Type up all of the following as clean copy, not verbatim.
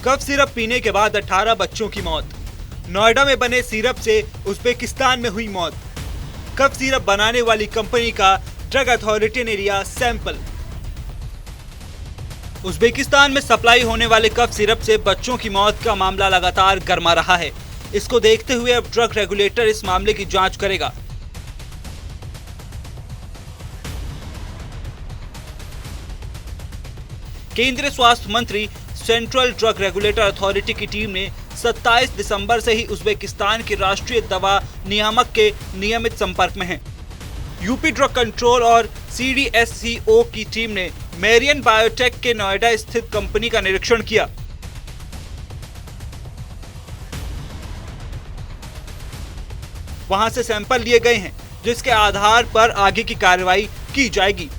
Cough syrup पीने के बाद 18 बच्चों की मौत। नोएडा में बने सिरप से उज्बेकिस्तान में हुई मौत। कफ सिरप बनाने वाली कंपनी का ड्रग अथॉरिटी ने लिया सैंपल। उज्बेकिस्तान में सप्लाई होने वाले कफ सिरप से बच्चों की मौत का मामला लगातार गर्मा रहा है। इसको देखते हुए अब ड्रग रेगुलेटर इस मामले की जांच करेगा। केंद्रीय स्वास्थ्य मंत्री सेंट्रल ड्रग रेगुलेटर अथॉरिटी की टीम ने 27 दिसंबर से ही उज्बेकिस्तान के राष्ट्रीय दवा नियामक के नियमित संपर्क में है। यूपी ड्रग कंट्रोल और CDSCO की टीम ने मेरियन बायोटेक के नोएडा स्थित कंपनी का निरीक्षण किया। वहां से सैंपल लिए गए हैं, जिसके आधार पर आगे की कार्रवाई की जाएगी।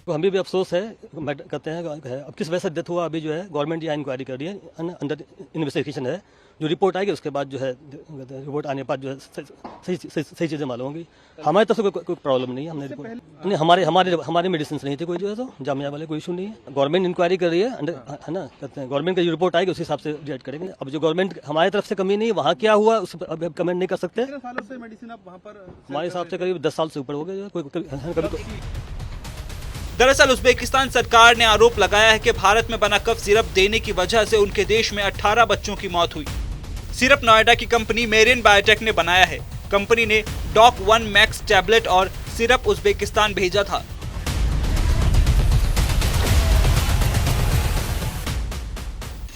तो हमें भी अफसोस है, कहते हैं अब किस वजह से डेथ हुआ, अभी जो है गवर्नमेंट यहाँ इंक्वायरी कर रही है, अंडर इन्वेस्टिगेशन है। जो रिपोर्ट आएगी उसके बाद जो है रिपोर्ट आने के बाद जो है सही चीज़ें मालूम होंगी। हमारी तरफ से कोई प्रॉब्लम नहीं है। हमने रिपोर्ट नहीं, हमारे मेडिसिन नहीं थे कोई, जो है तो जामिया वाले कोई इशू नहीं है। गवर्नमेंट इंक्वायरी कर रही है, है ना, कहते हैं गवर्नमेंट का जो रिपोर्ट आएगी उसी हिसाब से रिएक्ट करेंगे। अब जो गवर्नमेंट हमारी तरफ से कमी नहीं, वहाँ क्या हुआ उस पर अभी कमेंट नहीं कर सकते। हमारे हिसाब से करीब 10 साल से ऊपर हो गए। दरअसल उज्बेकिस्तान सरकार ने आरोप लगाया है कि भारत में बना कफ सिरप देने की वजह से उनके देश में 18 बच्चों की मौत हुई। सिरप नोएडा की कंपनी मेरियन बायोटेक ने बनाया है। कंपनी ने डॉक 1 मैक्स टैबलेट और सिरप उज्बेकिस्तान भेजा था।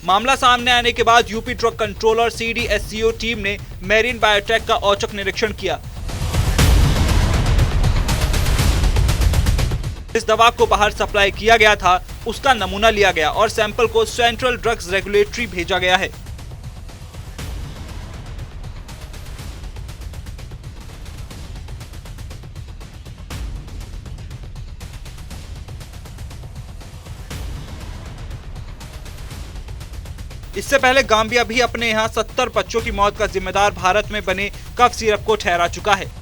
मामला सामने आने के बाद यूपी ड्रग कंट्रोल और CDSCO टीम ने मेरियन बायोटेक का औचक निरीक्षण किया। इस दवा को बाहर सप्लाई किया गया था, उसका नमूना लिया गया और सैंपल को सेंट्रल ड्रग्स रेगुलेटरी भेजा गया है। इससे पहले गांबिया भी अपने यहां 70 बच्चों की मौत का जिम्मेदार भारत में बने कफ सिरप को ठहरा चुका है।